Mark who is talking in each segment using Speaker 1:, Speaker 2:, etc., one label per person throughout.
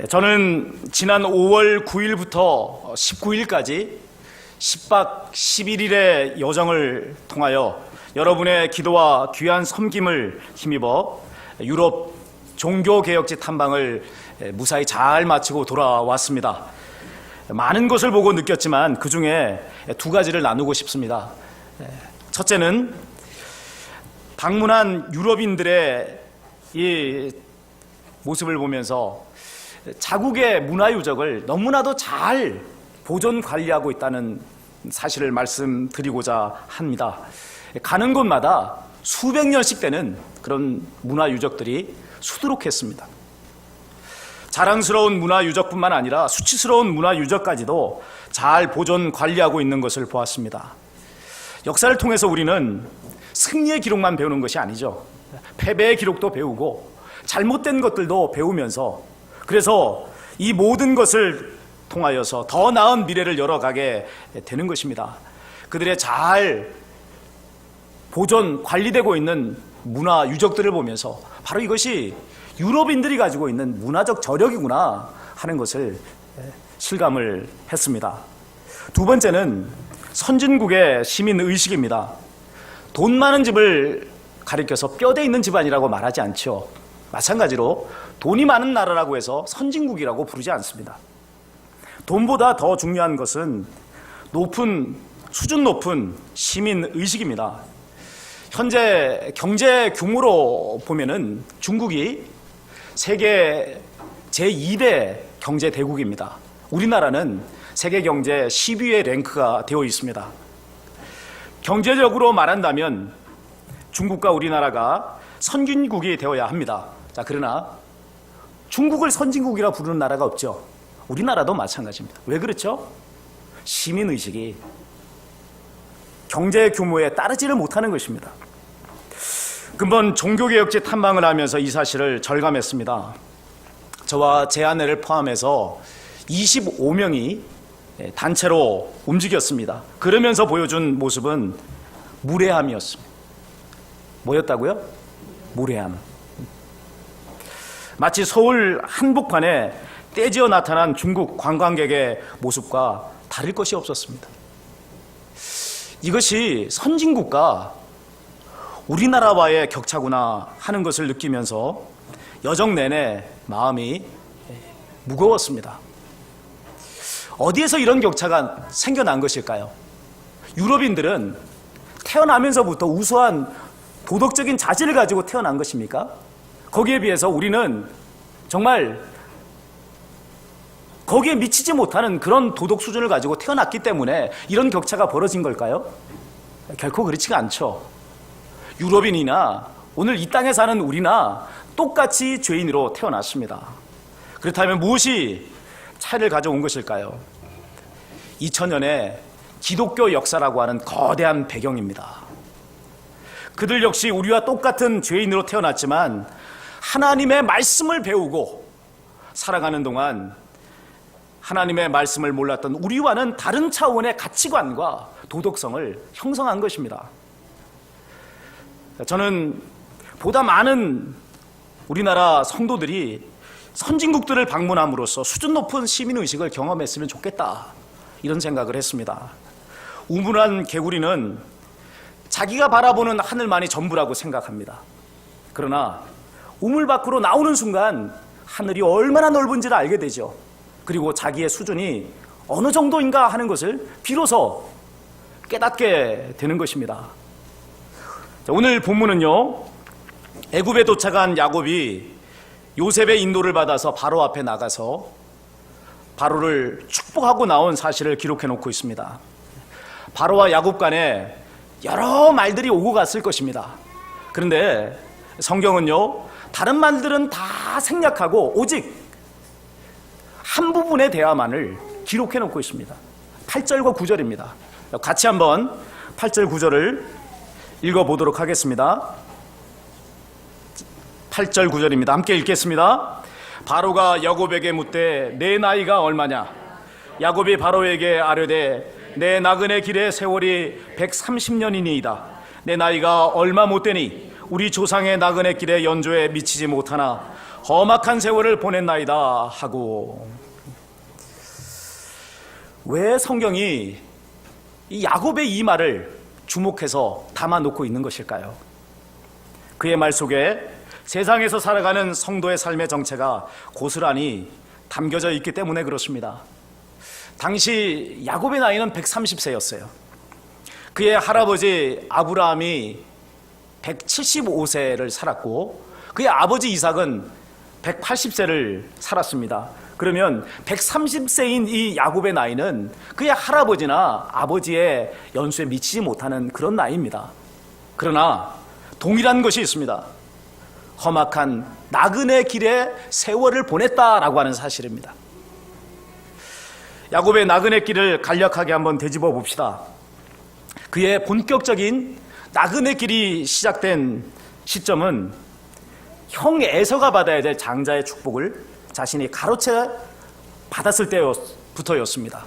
Speaker 1: 저는 지난 5월 9일부터 19일까지 10박 11일의 여정을 통하여 여러분의 기도와 귀한 섬김을 힘입어 유럽 종교개혁지 탐방을 무사히 잘 마치고 돌아왔습니다. 많은 것을 보고 느꼈지만 그 중에 두 가지를 나누고 싶습니다. 첫째는 방문한 유럽인들의 이 모습을 보면서 자국의 문화유적을 너무나도 잘 보존 관리하고 있다는 사실을 말씀드리고자 합니다. 가는 곳마다 수백 년씩 되는 그런 문화유적들이 수두룩했습니다. 자랑스러운 문화유적뿐만 아니라 수치스러운 문화유적까지도 잘 보존 관리하고 있는 것을 보았습니다. 역사를 통해서 우리는 승리의 기록만 배우는 것이 아니죠. 패배의 기록도 배우고 잘못된 것들도 배우면서 그래서 이 모든 것을 통하여서 더 나은 미래를 열어가게 되는 것입니다. 그들의 잘 보존 관리되고 있는 문화 유적들을 보면서 바로 이것이 유럽인들이 가지고 있는 문화적 저력이구나 하는 것을 실감을 했습니다. 두 번째는 선진국의 시민의식입니다. 돈 많은 집을 가리켜서 뼈대 있는 집안이라고 말하지 않죠. 마찬가지로 돈이 많은 나라라고 해서 선진국이라고 부르지 않습니다. 돈보다 더 중요한 것은 수준 높은 시민의식입니다. 현재 경제 규모로 보면은 중국이 세계 제2대 경제 대국입니다. 우리나라는 세계 경제 10위의 랭크가 되어 있습니다. 경제적으로 말한다면 중국과 우리나라가 선진국이 되어야 합니다. 자, 그러나 중국을 선진국이라 부르는 나라가 없죠. 우리나라도 마찬가지입니다. 왜 그렇죠? 시민의식이 경제 규모에 따르지를 못하는 것입니다. 근본 종교개혁지 탐방을 하면서 이 사실을 절감했습니다. 저와 제 아내를 포함해서 25명이 단체로 움직였습니다. 그러면서 보여준 모습은 무례함이었습니다. 뭐였다고요? 무례함. 마치 서울 한복판에 떼지어 나타난 중국 관광객의 모습과 다를 것이 없었습니다. 이것이 선진국과 우리나라와의 격차구나 하는 것을 느끼면서 여정 내내 마음이 무거웠습니다. 어디에서 이런 격차가 생겨난 것일까요? 유럽인들은 태어나면서부터 우수한 도덕적인 자질을 가지고 태어난 것입니까? 거기에 비해서 우리는 정말 거기에 미치지 못하는 그런 도덕 수준을 가지고 태어났기 때문에 이런 격차가 벌어진 걸까요? 결코 그렇지가 않죠. 유럽인이나 오늘 이 땅에 사는 우리나 똑같이 죄인으로 태어났습니다. 그렇다면 무엇이 차이를 가져온 것일까요? 2000년의 기독교 역사라고 하는 거대한 배경입니다. 그들 역시 우리와 똑같은 죄인으로 태어났지만 하나님의 말씀을 배우고 살아가는 동안 하나님의 말씀을 몰랐던 우리와는 다른 차원의 가치관과 도덕성을 형성한 것입니다. 저는 보다 많은 우리나라 성도들이 선진국들을 방문함으로써 수준 높은 시민의식을 경험했으면 좋겠다, 이런 생각을 했습니다. 우물한 개구리는 자기가 바라보는 하늘만이 전부라고 생각합니다. 그러나 우물 밖으로 나오는 순간 하늘이 얼마나 넓은지를 알게 되죠. 그리고 자기의 수준이 어느 정도인가 하는 것을 비로소 깨닫게 되는 것입니다. 오늘 본문은요, 애굽에 도착한 야곱이 요셉의 인도를 받아서 바로 앞에 나가서 바로를 축복하고 나온 사실을 기록해 놓고 있습니다. 바로와 야곱 간에 여러 말들이 오고 갔을 것입니다. 그런데 성경은요, 다른 말들은 다 생략하고 오직 한 부분의 대화만을 기록해 놓고 있습니다. 8절과 9절입니다. 같이 한번 8절 9절을 읽어보도록 하겠습니다. 8절 9절입니다. 함께 읽겠습니다. 바로가 야곱에게 묻되 내 나이가 얼마냐? 야곱이 바로에게 아뢰되 내 나그네 길의 세월이 130년이니이다. 내 나이가 얼마 못 되니 우리 조상의 나그네 길의 연조에 미치지 못하나 험악한 세월을 보냈나이다 하고, 왜 성경이 이 야곱의 이 말을 주목해서 담아놓고 있는 것일까요? 그의 말 속에 세상에서 살아가는 성도의 삶의 정체가 고스란히 담겨져 있기 때문에 그렇습니다. 당시 야곱의 나이는 130세였어요. 그의 할아버지 아브라함이 175세를 살았고 그의 아버지 이삭은 180세를 살았습니다. 그러면 130세인 이 야곱의 나이는 그의 할아버지나 아버지의 연수에 미치지 못하는 그런 나이입니다. 그러나 동일한 것이 있습니다. 험악한 나그네 길에 세월을 보냈다라고 하는 사실입니다. 야곱의 나그네 길을 간략하게 한번 되짚어 봅시다. 그의 본격적인 나그네 길이 시작된 시점은 형 에서가 받아야 될 장자의 축복을 자신이 가로채 받았을 때부터였습니다.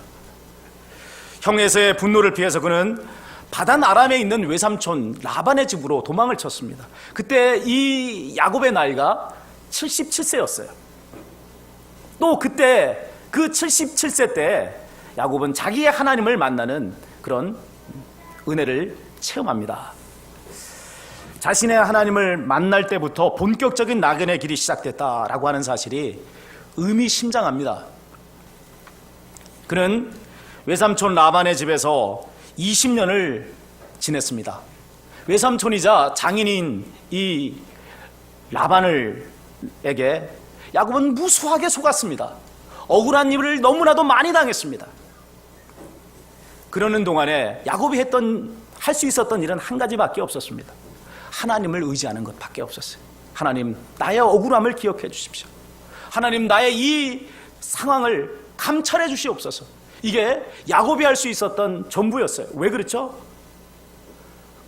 Speaker 1: 형 에서의 분노를 피해서 그는 바단 아람에 있는 외삼촌 라반의 집으로 도망을 쳤습니다. 그때 이 야곱의 나이가 77세였어요. 또 그때 그 77세 때 야곱은 자기의 하나님을 만나는 그런 은혜를 체험합니다. 자신의 하나님을 만날 때부터 본격적인 나그네 길이 시작됐다라고 하는 사실이 의미심장합니다. 그는 외삼촌 라반의 집에서 20년을 지냈습니다. 외삼촌이자 장인인 이 라반에게 야곱은 무수하게 속았습니다. 억울한 일을 너무나도 많이 당했습니다. 그러는 동안에 야곱이 할 수 있었던 일은 한 가지밖에 없었습니다. 하나님을 의지하는 것밖에 없었어요. 하나님, 나의 억울함을 기억해 주십시오. 하나님, 나의 이 상황을 감찰해 주시옵소서. 이게 야곱이 할 수 있었던 전부였어요. 왜 그렇죠?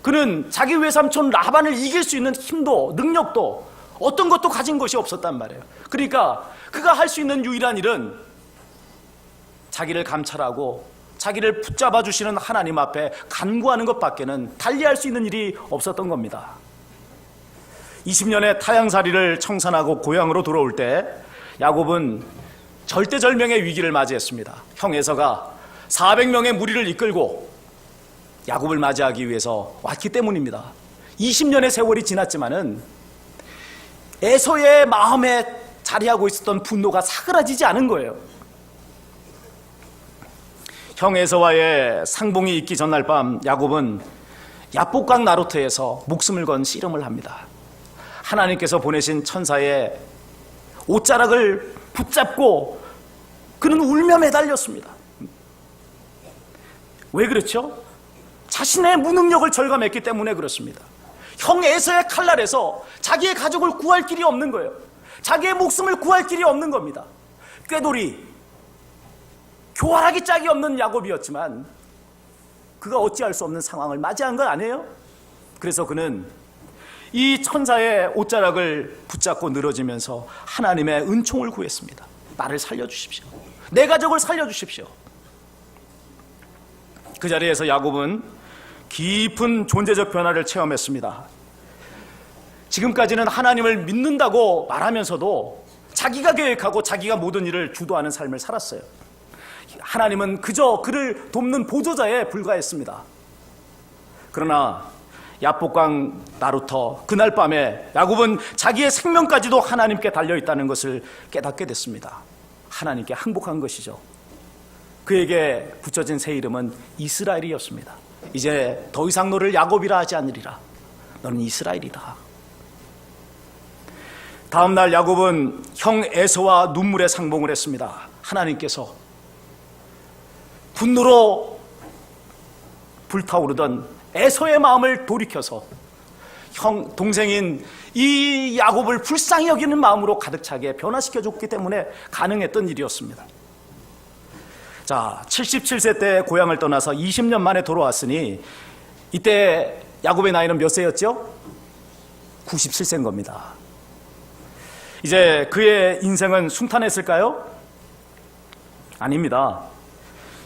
Speaker 1: 그는 자기 외삼촌 라반을 이길 수 있는 힘도 능력도 어떤 것도 가진 것이 없었단 말이에요. 그러니까 그가 할 수 있는 유일한 일은 자기를 감찰하고 자기를 붙잡아 주시는 하나님 앞에 간구하는 것밖에는 달리할 수 있는 일이 없었던 겁니다. 20년의 타향살이를 청산하고 고향으로 돌아올 때 야곱은 절대절명의 위기를 맞이했습니다. 형 에서가 400명의 무리를 이끌고 야곱을 맞이하기 위해서 왔기 때문입니다. 20년의 세월이 지났지만은 에서의 마음에 자리하고 있었던 분노가 사그라지지 않은 거예요. 형 에서와의 상봉이 있기 전날 밤 야곱은 야복강 나루터에서 목숨을 건 씨름을 합니다. 하나님께서 보내신 천사의 옷자락을 붙잡고 그는 울며 매달렸습니다. 왜 그렇죠? 자신의 무능력을 절감했기 때문에 그렇습니다. 형 에서의 칼날에서 자기의 가족을 구할 길이 없는 거예요. 자기의 목숨을 구할 길이 없는 겁니다. 꾀돌이, 교활하기 짝이 없는 야곱이었지만 그가 어찌할 수 없는 상황을 맞이한 건 아니에요. 그래서 그는 이 천사의 옷자락을 붙잡고 늘어지면서 하나님의 은총을 구했습니다. 나를 살려주십시오. 내 가족을 살려주십시오. 그 자리에서 야곱은 깊은 존재적 변화를 체험했습니다. 지금까지는 하나님을 믿는다고 말하면서도 자기가 계획하고 자기가 모든 일을 주도하는 삶을 살았어요. 하나님은 그저 그를 돕는 보조자에 불과했습니다. 그러나 야복강 나루터 그날 밤에 야곱은 자기의 생명까지도 하나님께 달려있다는 것을 깨닫게 됐습니다. 하나님께 항복한 것이죠. 그에게 붙여진 새 이름은 이스라엘이었습니다. 이제 더 이상 너를 야곱이라 하지 않으리라. 너는 이스라엘이다. 다음 날 야곱은 형 에서와 눈물의 상봉을 했습니다. 하나님께서 분노로 불타오르던 에서의 마음을 돌이켜서 동생인 이 야곱을 불쌍히 여기는 마음으로 가득 차게 변화시켜줬기 때문에 가능했던 일이었습니다. 자, 77세 때 고향을 떠나서 20년 만에 돌아왔으니 이때 야곱의 나이는 몇 세였죠? 97세인 겁니다. 이제 그의 인생은 순탄했을까요? 아닙니다.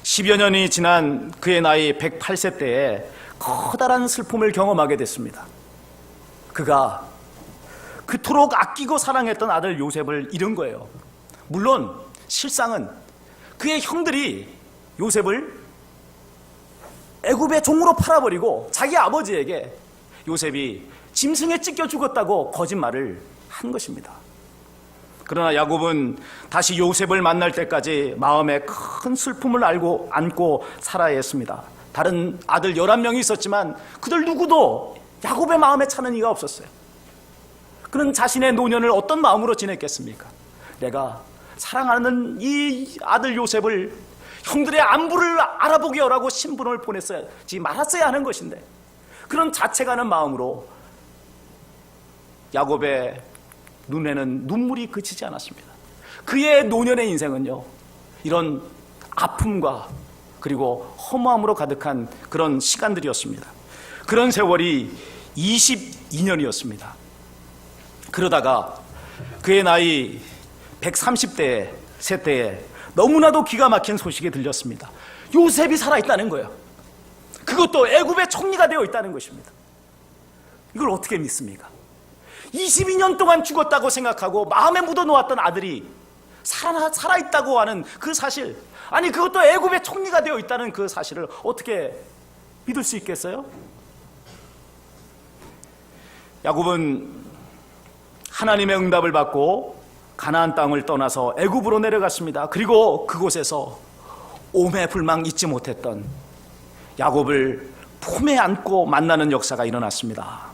Speaker 1: 10여 년이 지난 그의 나이 108세 때에 커다란 슬픔을 경험하게 됐습니다. 그가 그토록 아끼고 사랑했던 아들 요셉을 잃은 거예요. 물론 실상은 그의 형들이 요셉을 애굽의 종으로 팔아버리고 자기 아버지에게 요셉이 짐승에 찢겨 죽었다고 거짓말을 한 것입니다. 그러나 야곱은 다시 요셉을 만날 때까지 마음에 큰 슬픔을 안고 살아야 했습니다. 다른 아들 11명이 있었지만 그들 누구도 야곱의 마음에 차는 이가 없었어요. 그는 자신의 노년을 어떤 마음으로 지냈겠습니까? 내가 사랑하는 이 아들 요셉을 형들의 안부를 알아보게 하라고 신분을 보냈어야지 말았어야 하는 것인데, 그런 자책하는 마음으로 야곱의 눈에는 눈물이 그치지 않았습니다. 그의 노년의 인생은요, 이런 아픔과 그리고 허무함으로 가득한 그런 시간들이었습니다. 그런 세월이 22년이었습니다. 그러다가 그의 나이 130대에 세때에 너무나도 기가 막힌 소식이 들렸습니다. 요셉이 살아있다는 거예요. 그것도 애굽의 총리가 되어 있다는 것입니다. 이걸 어떻게 믿습니까? 22년 동안 죽었다고 생각하고 마음에 묻어놓았던 아들이 살아있다고 하는 그 사실, 아니 그것도 애굽의 총리가 되어 있다는 그 사실을 어떻게 믿을 수 있겠어요? 야곱은 하나님의 응답을 받고 가나안 땅을 떠나서 애굽으로 내려갔습니다. 그리고 그곳에서 오매불망 잊지 못했던 야곱을 품에 안고 만나는 역사가 일어났습니다.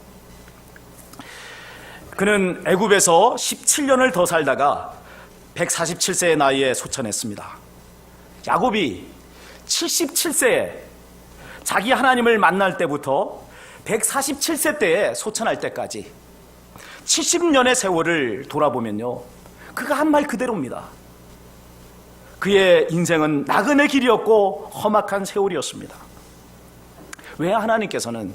Speaker 1: 그는 애굽에서 17년을 더 살다가 147세의 나이에 소천했습니다. 야곱이 77세에 자기 하나님을 만날 때부터 147세 때에 소천할 때까지 70년의 세월을 돌아보면요, 그가 한 말 그대로입니다. 그의 인생은 나그네 길이었고 험악한 세월이었습니다. 왜 하나님께서는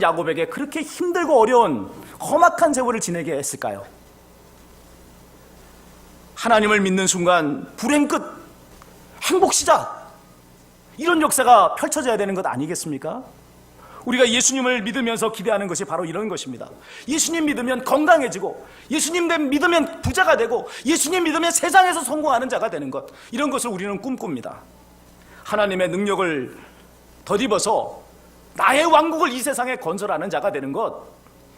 Speaker 1: 야곱에게 그렇게 힘들고 어려운 험악한 세월을 지내게 했을까요? 하나님을 믿는 순간 불행 끝, 행복 시작, 이런 역사가 펼쳐져야 되는 것 아니겠습니까? 우리가 예수님을 믿으면서 기대하는 것이 바로 이런 것입니다. 예수님 믿으면 건강해지고, 예수님 믿으면 부자가 되고, 예수님 믿으면 세상에서 성공하는 자가 되는 것, 이런 것을 우리는 꿈꿉니다. 하나님의 능력을 덧입어서 나의 왕국을 이 세상에 건설하는 자가 되는 것,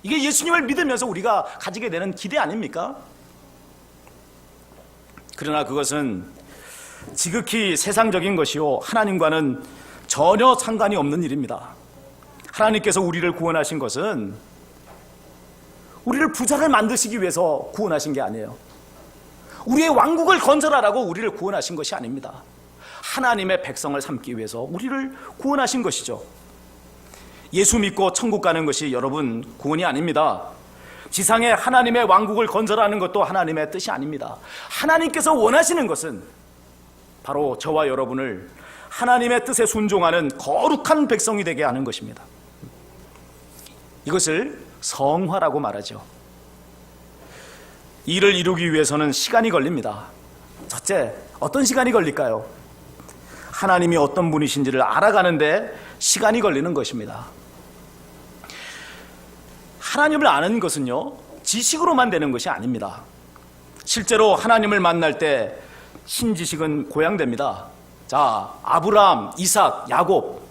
Speaker 1: 이게 예수님을 믿으면서 우리가 가지게 되는 기대 아닙니까? 그러나 그것은 지극히 세상적인 것이요, 하나님과는 전혀 상관이 없는 일입니다. 하나님께서 우리를 구원하신 것은 우리를 부자를 만드시기 위해서 구원하신 게 아니에요. 우리의 왕국을 건설하라고 우리를 구원하신 것이 아닙니다. 하나님의 백성을 삼기 위해서 우리를 구원하신 것이죠. 예수 믿고 천국 가는 것이 여러분 구원이 아닙니다. 지상에 하나님의 왕국을 건설하는 것도 하나님의 뜻이 아닙니다. 하나님께서 원하시는 것은 바로 저와 여러분을 하나님의 뜻에 순종하는 거룩한 백성이 되게 하는 것입니다. 이것을 성화라고 말하죠. 이를 이루기 위해서는 시간이 걸립니다. 첫째, 어떤 시간이 걸릴까요? 하나님이 어떤 분이신지를 알아가는데 시간이 걸리는 것입니다. 하나님을 아는 것은요, 지식으로만 되는 것이 아닙니다. 실제로 하나님을 만날 때 신지식은 고양됩니다. 자, 아브라함, 이삭, 야곱,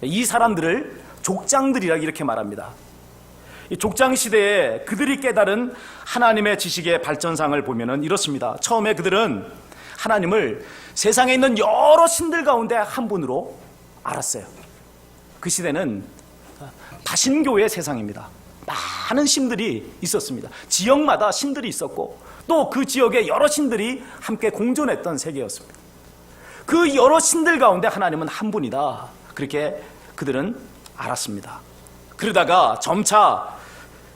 Speaker 1: 이 사람들을 족장들이라 이렇게 말합니다. 이 족장 시대에 그들이 깨달은 하나님의 지식의 발전상을 보면은 이렇습니다. 처음에 그들은 하나님을 세상에 있는 여러 신들 가운데 한 분으로 알았어요. 그 시대는 다신교의 세상입니다. 많은 신들이 있었습니다. 지역마다 신들이 있었고 또 그 지역에 여러 신들이 함께 공존했던 세계였습니다. 그 여러 신들 가운데 하나님은 한 분이다, 그렇게 그들은 알았습니다. 그러다가 점차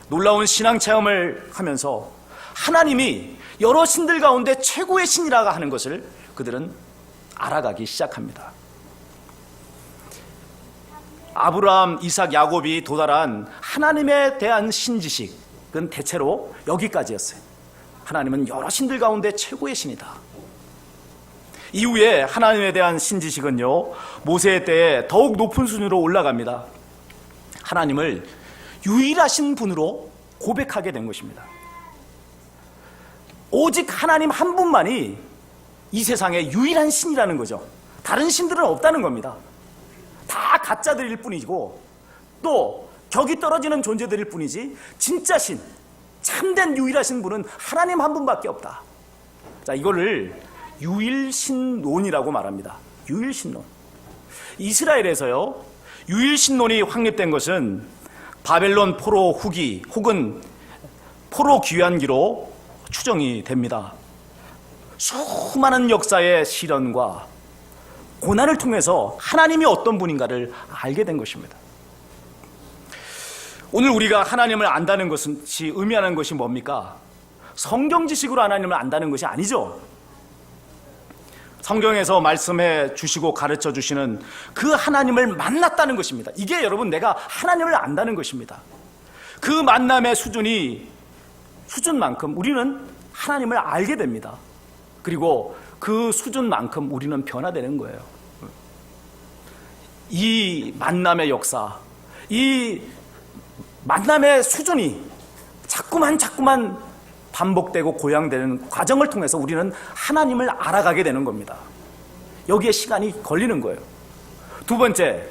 Speaker 1: 놀라운 신앙 체험을 하면서 하나님이 여러 신들 가운데 최고의 신이라고 하는 것을 그들은 알아가기 시작합니다. 아브라함, 이삭, 야곱이 도달한 하나님에 대한 신지식은 대체로 여기까지였어요. 하나님은 여러 신들 가운데 최고의 신이다. 이후에 하나님에 대한 신지식은요, 모세 때에 더욱 높은 수준으로 올라갑니다. 하나님을 유일하신 분으로 고백하게 된 것입니다. 오직 하나님 한 분만이 이 세상의 유일한 신이라는 거죠. 다른 신들은 없다는 겁니다. 다 가짜들일 뿐이고 또 격이 떨어지는 존재들일 뿐이지 진짜 신, 참된 유일하신 분은 하나님 한 분밖에 없다. 자, 이거를 유일신론이라고 말합니다. 유일신론. 이스라엘에서요, 유일신론이 확립된 것은 바벨론 포로 후기 혹은 포로 귀환기로 추정이 됩니다. 수많은 역사의 시련과 고난을 통해서 하나님이 어떤 분인가를 알게 된 것입니다. 오늘 우리가 하나님을 안다는 것이 의미하는 것이 뭡니까? 성경 지식으로 하나님을 안다는 것이 아니죠. 성경에서 말씀해 주시고 가르쳐 주시는 그 하나님을 만났다는 것입니다. 이게 여러분 내가 하나님을 안다는 것입니다. 그 만남의 수준만큼 우리는 하나님을 알게 됩니다. 그리고 그 수준만큼 우리는 변화되는 거예요. 이 만남의 역사, 이 만남의 수준이 자꾸만 반복되고 고양되는 과정을 통해서 우리는 하나님을 알아가게 되는 겁니다. 여기에 시간이 걸리는 거예요. 두 번째,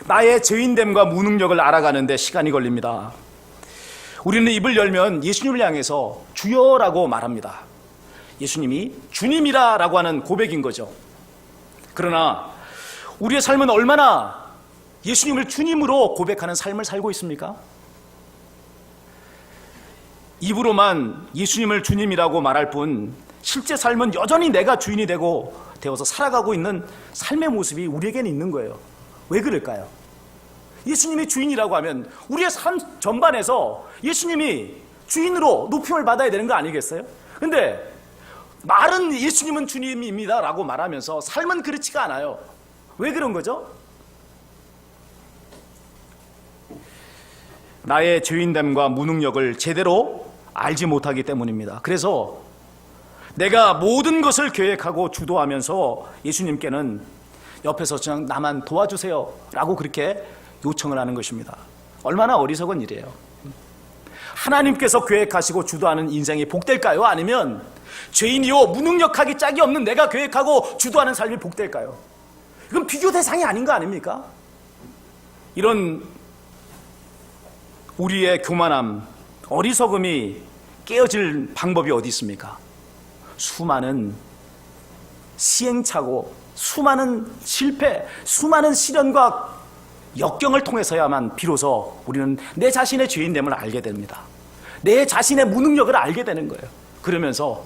Speaker 1: 나의 죄인됨과 무능력을 알아가는데 시간이 걸립니다. 우리는 입을 열면 예수님을 향해서 주여라고 말합니다. 예수님이 주님이라고 하는 고백인 거죠. 그러나 우리의 삶은 얼마나 예수님을 주님으로 고백하는 삶을 살고 있습니까? 입으로만 예수님을 주님이라고 말할 뿐 실제 삶은 여전히 내가 주인이 되어서 살아가고 있는 삶의 모습이 우리에게는 있는 거예요. 왜 그럴까요? 예수님이 주인이라고 하면 우리의 삶 전반에서 예수님이 주인으로 높임을 받아야 되는 거 아니겠어요? 근데 말은 예수님은 주님입니다 라고 말하면서 삶은 그렇지가 않아요. 왜 그런 거죠? 나의 죄인됨과 무능력을 제대로 알지 못하기 때문입니다. 그래서 내가 모든 것을 계획하고 주도하면서 예수님께는 옆에서 그냥 나만 도와주세요 라고 그렇게 요청을 하는 것입니다. 얼마나 어리석은 일이에요. 하나님께서 계획하시고 주도하는 인생이 복될까요? 아니면 죄인이요 무능력하기 짝이 없는 내가 계획하고 주도하는 삶이 복될까요? 이건 비교 대상이 아닌 거 아닙니까? 이런 우리의 교만함, 어리석음이 깨어질 방법이 어디 있습니까? 수많은 시행착오, 수많은 실패, 수많은 시련과 역경을 통해서야만 비로소 우리는 내 자신의 죄인됨을 알게 됩니다. 내 자신의 무능력을 알게 되는 거예요. 그러면서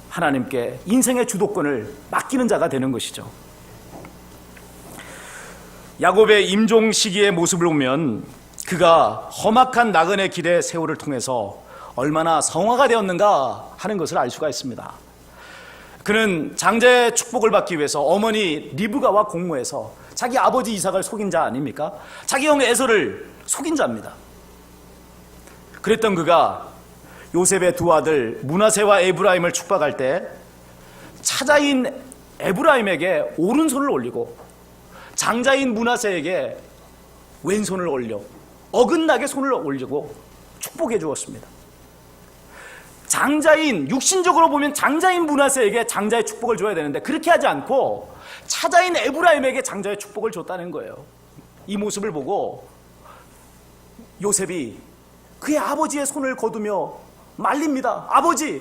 Speaker 1: 하나님께 인생의 주도권을 맡기는 자가 되는 것이죠. 야곱의 임종 시기의 모습을 보면 그가 험악한 나그네 길의 세월을 통해서 얼마나 성화가 되었는가 하는 것을 알 수가 있습니다. 그는 장자의 축복을 받기 위해서 어머니 리브가와 공모해서 자기 아버지 이삭을 속인 자 아닙니까? 자기 형 에서를 속인 자입니다. 그랬던 그가 요셉의 두 아들 므낫세와 에브라임을 축복할 때 차자인 에브라임에게 오른손을 올리고 장자인 므낫세에게 왼손을 올려 어긋나게 손을 올리고 축복해 주었습니다. 장자인, 육신적으로 보면 장자인 므낫세에게 장자의 축복을 줘야 되는데 그렇게 하지 않고 차자인 에브라임에게 장자의 축복을 줬다는 거예요. 이 모습을 보고 요셉이 그의 아버지의 손을 거두며 말립니다. 아버지,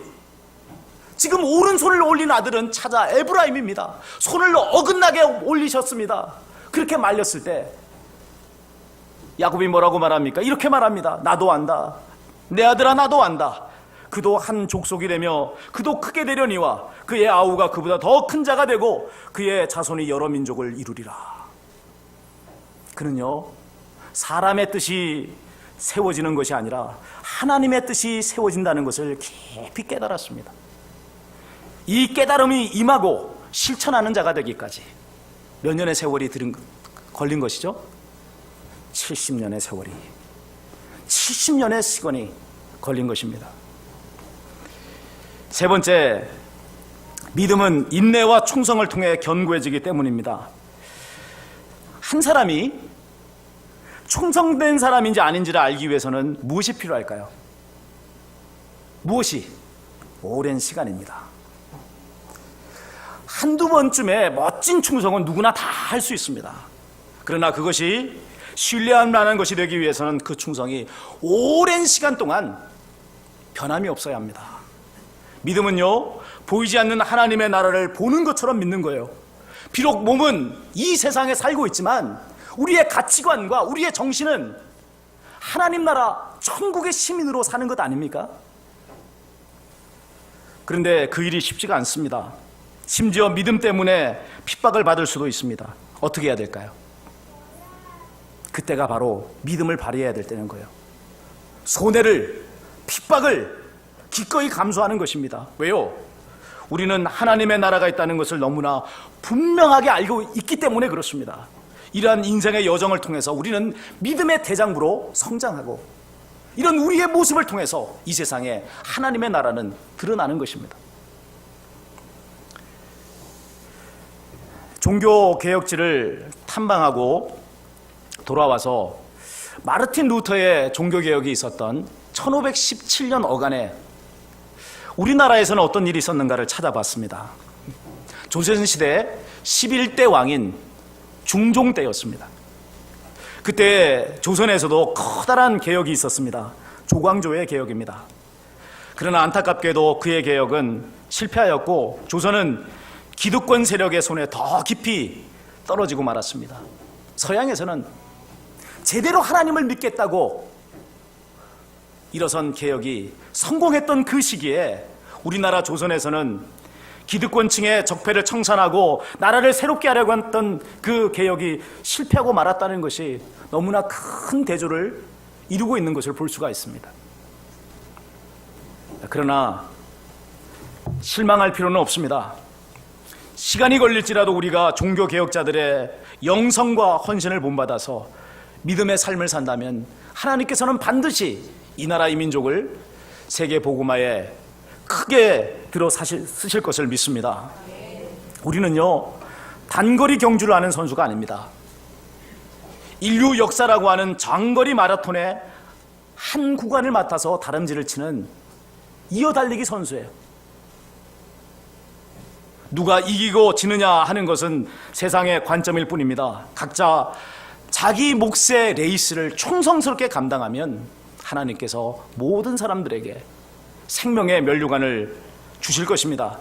Speaker 1: 지금 오른손을 올린 아들은 차자 에브라임입니다. 손을 어긋나게 올리셨습니다. 그렇게 말렸을 때 야곱이 뭐라고 말합니까? 이렇게 말합니다. 나도 안다. 내 아들아 나도 안다. 그도 한 족속이 되며 그도 크게 되려니와 그의 아우가 그보다 더 큰 자가 되고 그의 자손이 여러 민족을 이루리라. 그는요, 사람의 뜻이 세워지는 것이 아니라 하나님의 뜻이 세워진다는 것을 깊이 깨달았습니다. 이 깨달음이 임하고 실천하는 자가 되기까지 몇 년의 세월이 걸린 것이죠? 70년의 세월이, 70년의 시간이 걸린 것입니다. 세 번째, 믿음은 인내와 충성을 통해 견고해지기 때문입니다. 한 사람이 충성된 사람인지 아닌지를 알기 위해서는 무엇이 필요할까요? 무엇이? 오랜 시간입니다. 한두 번쯤의 멋진 충성은 누구나 다 할 수 있습니다. 그러나 그것이 신뢰할 만한 것이 되기 위해서는 그 충성이 오랜 시간 동안 변함이 없어야 합니다. 믿음은요, 보이지 않는 하나님의 나라를 보는 것처럼 믿는 거예요. 비록 몸은 이 세상에 살고 있지만 우리의 가치관과 우리의 정신은 하나님 나라 천국의 시민으로 사는 것 아닙니까? 그런데 그 일이 쉽지가 않습니다. 심지어 믿음 때문에 핍박을 받을 수도 있습니다. 어떻게 해야 될까요? 그때가 바로 믿음을 발휘해야 될 때는 거예요. 손해를, 핍박을 기꺼이 감수하는 것입니다. 왜요? 우리는 하나님의 나라가 있다는 것을 너무나 분명하게 알고 있기 때문에 그렇습니다. 이러한 인생의 여정을 통해서 우리는 믿음의 대장부로 성장하고 이런 우리의 모습을 통해서 이 세상에 하나님의 나라는 드러나는 것입니다. 종교개혁지를 탐방하고 돌아와서 마르틴 루터의 종교개혁이 있었던 1517년 어간에 우리나라에서는 어떤 일이 있었는가를 찾아봤습니다. 조선시대 11대 왕인 중종 때였습니다. 그때 조선에서도 커다란 개혁이 있었습니다. 조광조의 개혁입니다. 그러나 안타깝게도 그의 개혁은 실패하였고 조선은 기득권 세력의 손에 더 깊이 떨어지고 말았습니다. 서양에서는 제대로 하나님을 믿겠다고 일어선 개혁이 성공했던 그 시기에 우리나라 조선에서는 기득권층의 적폐를 청산하고 나라를 새롭게 하려고 했던 그 개혁이 실패하고 말았다는 것이 너무나 큰 대조를 이루고 있는 것을 볼 수가 있습니다. 그러나 실망할 필요는 없습니다. 시간이 걸릴지라도 우리가 종교개혁자들의 영성과 헌신을 본받아서 믿음의 삶을 산다면 하나님께서는 반드시 이 나라 이 민족을 세계 복음화에 크게 들어 쓰실 것을 믿습니다. 우리는요, 단거리 경주를 하는 선수가 아닙니다. 인류 역사라고 하는 장거리 마라톤의 한 구간을 맡아서 다름질을 치는 이어달리기 선수예요. 누가 이기고 지느냐 하는 것은 세상의 관점일 뿐입니다. 각자 자기 몫의 레이스를 충성스럽게 감당하면 하나님께서 모든 사람들에게 생명의 면류관을 주실 것입니다.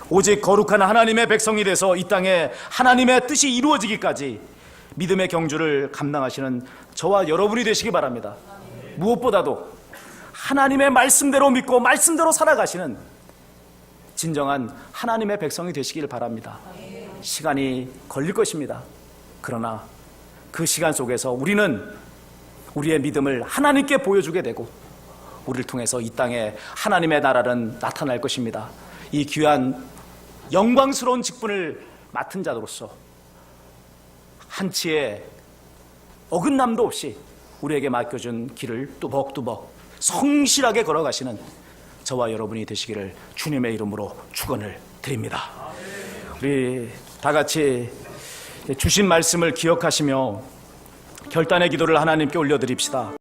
Speaker 1: 오직 거룩한 하나님의 백성이 돼서 이 땅에 하나님의 뜻이 이루어지기까지 믿음의 경주를 감당하시는 저와 여러분이 되시기 바랍니다. 무엇보다도 하나님의 말씀대로 믿고 말씀대로 살아가시는 진정한 하나님의 백성이 되시길 바랍니다. 시간이 걸릴 것입니다. 그러나 그 시간 속에서 우리는 우리의 믿음을 하나님께 보여주게 되고 우리를 통해서 이 땅에 하나님의 나라는 나타날 것입니다. 이 귀한 영광스러운 직분을 맡은 자로서 한치의 어긋남도 없이 우리에게 맡겨준 길을 뚜벅뚜벅 성실하게 걸어가시는 저와 여러분이 되시기를 주님의 이름으로 축원을 드립니다. 우리 다 같이 주신 말씀을 기억하시며 결단의 기도를 하나님께 올려드립시다.